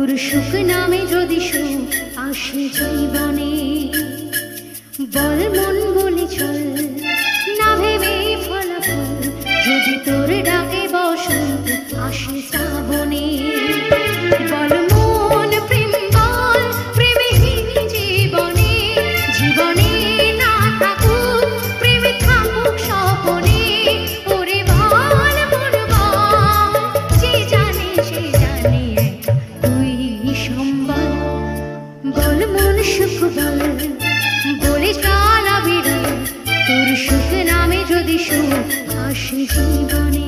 তোর সুখ নামে যদি সুখ আসে জীবনে, বল মন বলে চল না ভেবে ফলাফল, যদি তোর ডাকে বসন্ত আসে শ্রাবণে। বল মন প্রেম বল প্রেমহীন জীবনে, জীবনে না থাকুক প্রেমে থাকুক স্বপনে। ওরে বল মন বল, যে জানে সে জানে তুই সম্বল। বল মন সুখ বল বলে চালাবি রে, তোর সুখ নামে যদি সুখ আসে জীবনে।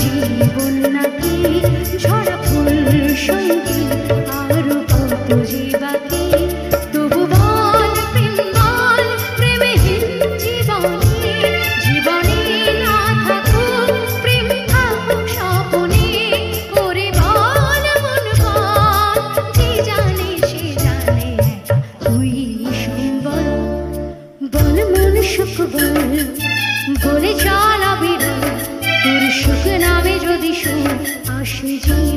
জীবন নাকি ঝরা ফুল সঙ্গীত, আরো কত যে বাকি। তবু বল প্রেম বল প্রেমহীন জীবনে, জীবনে না থাকুক প্রেম থাকুক স্বপনে। ওরে বল মন বল, যে জানে সে জানে তুই সম্বল। বল মন সুখ বল বলে চালাবি রে, তোর সুখ নামে যদি সুখ আসে জীবনে।